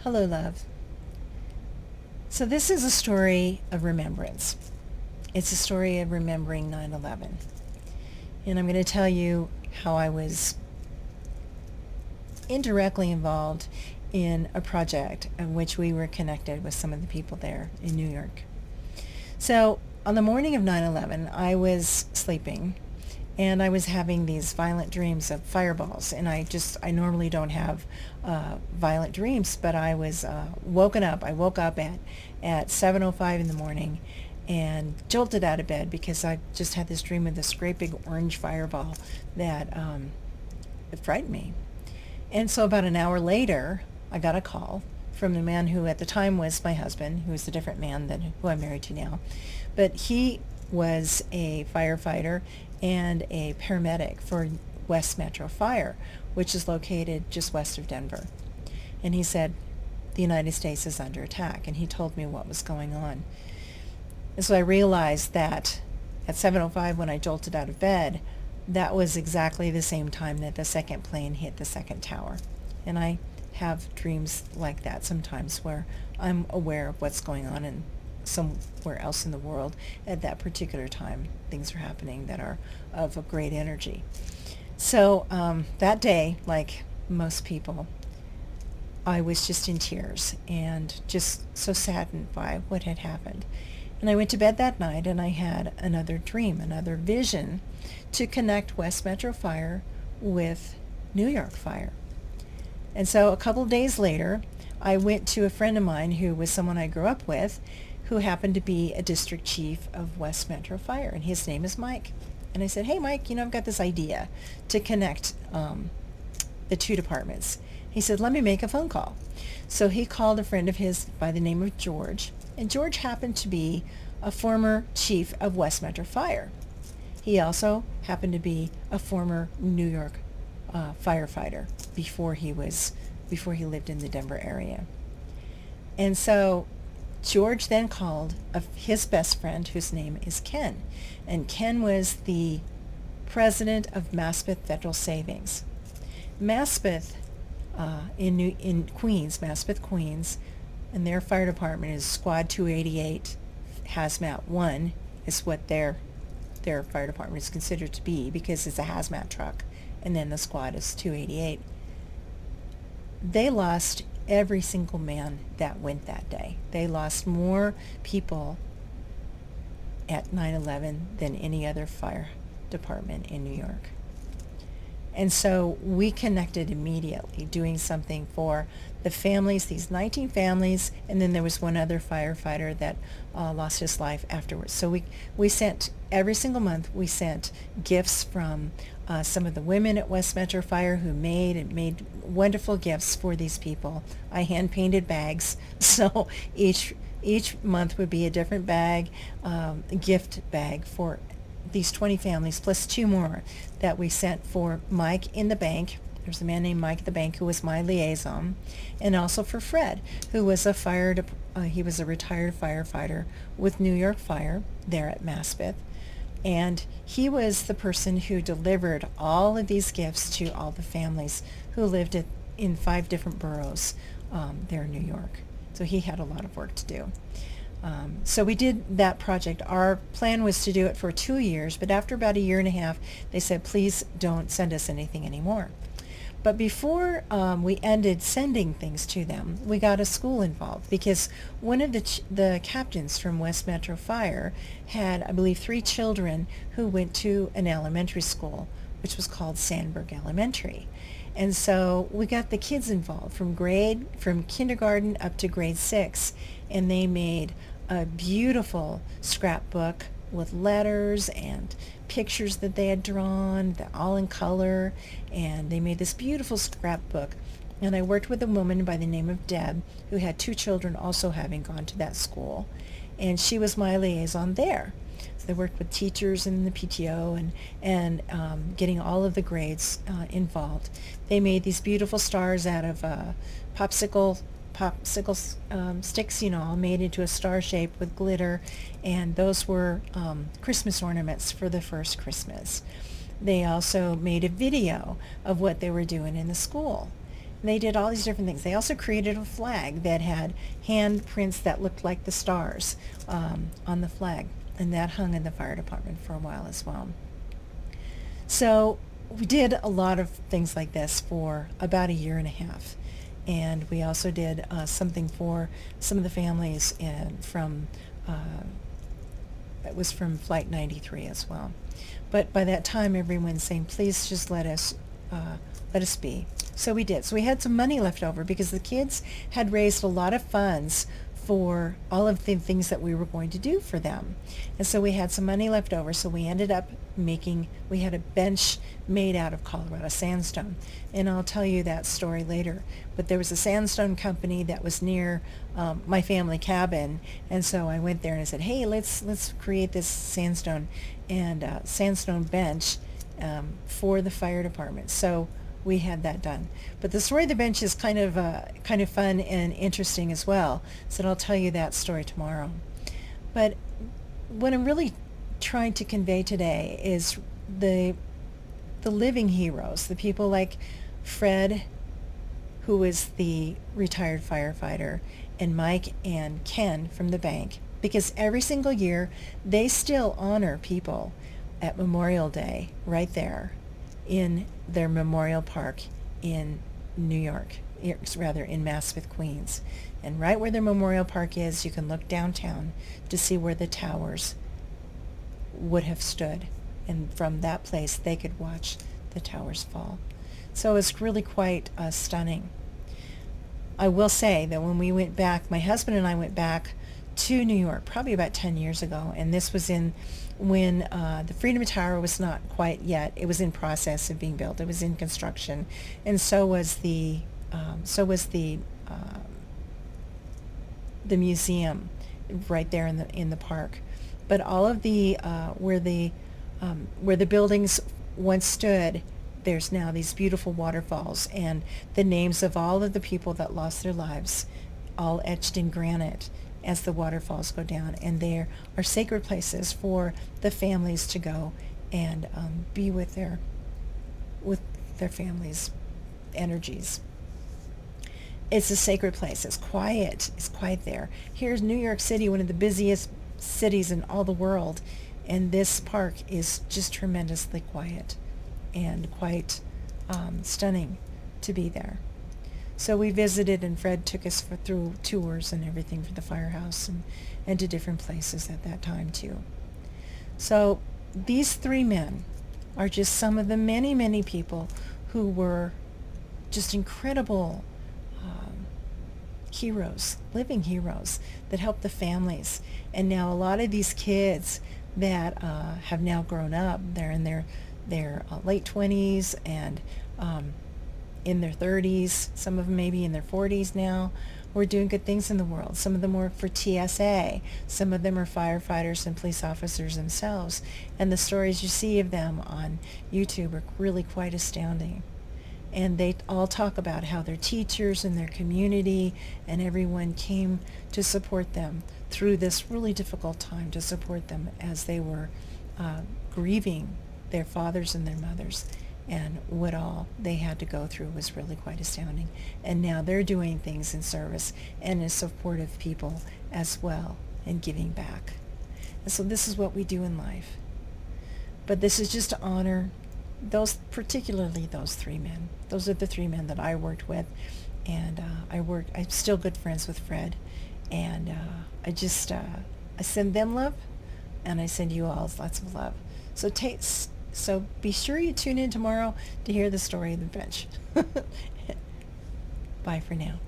Hello, love. So, this is a story of remembrance. It's a story of remembering 9/11. And I'm going to tell you how I was indirectly involved in a project in which we were connected with some of the people there in New York. So, on the morning of 9/11, I was sleeping and I was having these violent dreams of fireballs. And I normally don't have violent dreams, but I was woken up. I woke up at 7:05 in the morning and jolted out of bed because I just had this dream of this great big orange fireball that it frightened me. And so about an hour later, I got a call from the man who at the time was my husband, who is a different man than who I'm married to now. But he was a firefighter and a paramedic for West Metro Fire, which is located just west of Denver. And he said, the United States is under attack. And he told me what was going on. And so I realized that at 7:05 when I jolted out of bed, that was exactly the same time that the second plane hit the second tower. And I have dreams like that sometimes where I'm aware of what's going on in somewhere else in the world at that particular time. Things are happening that are of a great energy. So that day, like most people, I was just in tears and just so saddened by what had happened. And I went to bed that night and I had another dream, another vision to connect West Metro Fire with New York Fire. And so a couple of days later, I went to a friend of mine who was someone I grew up with, who happened to be a district chief of West Metro Fire, and his name is Mike. And I said, hey, Mike, I've got this idea to connect the two departments. He said, let me make a phone call. So he called a friend of his by the name of George, and George happened to be a former chief of West Metro Fire. He also happened to be a former New York firefighter before he lived in the Denver area. And so George then called his best friend, whose name is Ken. And Ken was the president of Maspeth Federal Savings. Maspeth in Queens, Maspeth, Queens, and their fire department is Squad 288. Hazmat 1 is what their fire department is considered to be because it's a hazmat truck. And then the squad is 288. They lost every single man that went that day. They lost more people at 9/11 than any other fire department in New York. And so we connected immediately, doing something for the families, these 19 families, and then there was one other firefighter that lost his life afterwards. So we sent, every single month, we sent gifts from some of the women at West Metro Fire who made wonderful gifts for these people. I hand-painted bags, so each month would be a different bag, a gift bag for these 20 families, plus two more that we sent for Mike in the bank. There's a man named Mike at the bank who was my liaison, and also for Fred, who was he was a retired firefighter with New York Fire there at Maspeth, and he was the person who delivered all of these gifts to all the families who lived in 5 different boroughs there in New York. So he had a lot of work to do. So we did that project. Our plan was to do it for 2 years, but after about a year and a half, they said, please don't send us anything anymore. But before we ended sending things to them, we got a school involved because one of the captains from West Metro Fire had, I believe, 3 children who went to an elementary school, which was called Sandburg Elementary. And so we got the kids involved from kindergarten up to grade 6, and they made a beautiful scrapbook with letters and pictures that they had drawn, all in color, and they made this beautiful scrapbook. And I worked with a woman by the name of Deb, who had 2 children also having gone to that school, and she was my liaison there. So they worked with teachers and the PTO and getting all of the grades involved. They made these beautiful stars out of popsicle sticks, all made into a star shape with glitter, and those were Christmas ornaments for the first Christmas. They also made a video of what they were doing in the school, And they did all these different things. They also created a flag that had handprints that looked like the stars on the flag, and that hung in the fire department for a while as well. So we did a lot of things like this for about a year and a half. And we also did something for some of the families that was from Flight 93 as well. But by that time, everyone's saying, please just let us be. So we did. So we had some money left over because the kids had raised a lot of funds for all of the things that we were going to do for them. And so we had some money left over, so we ended up we had a bench made out of Colorado sandstone. And I'll tell you that story later. But there was a sandstone company that was near my family cabin, and so I went there and I said, hey, let's create this sandstone bench for the fire department. So we had that done. But the story of the bench is kind of fun and interesting as well. So I'll tell you that story tomorrow. But what I'm really trying to convey today is the living heroes, the people like Fred, who is the retired firefighter, and Mike and Ken from the bank, because every single year they still honor people at Memorial Day right there in their memorial park in New York, rather in Maspeth, Queens. And right where their memorial park is, you can look downtown to see where the towers would have stood. And from that place, they could watch the towers fall. So it's really quite stunning. I will say that when we went back, my husband and I went back to New York probably about 10 years ago, and this was when the Freedom Tower was not quite yet. It was in process of being built. It was in construction, and so was the museum right there in the park. But all of the where the buildings once stood, there's now these beautiful waterfalls and the names of all of the people that lost their lives, all etched in granite as the waterfalls go down. And there are sacred places for the families to go and be with their families' energies. It's a sacred place. It's quiet. It's quiet there. Here's New York City, one of the busiest cities in all the world, and this park is just tremendously quiet and quite stunning to be there. So we visited, and Fred took us through tours and everything for the firehouse and to different places at that time too. So these three men are just some of the many, many people who were just incredible heroes, living heroes that helped the families. And now a lot of these kids that have now grown up, they're in their late 20s and in their 30s, some of them maybe in their 40s now, we're doing good things in the world. Some of them work for TSA. Some of them are firefighters and police officers themselves. And the stories you see of them on YouTube are really quite astounding. And they all talk about how their teachers and their community and everyone came to support them through this really difficult time, to support them as they were grieving their fathers and their mothers. And what all they had to go through was really quite astounding. And now they're doing things in service and in support of people as well and giving back. And so this is what we do in life. But this is just to honor particularly those three men. Those are the three men that I worked with. And I'm still good friends with Fred. And I send them love, and I send you all lots of love. So be sure you tune in tomorrow to hear the story of the bench. Bye for now.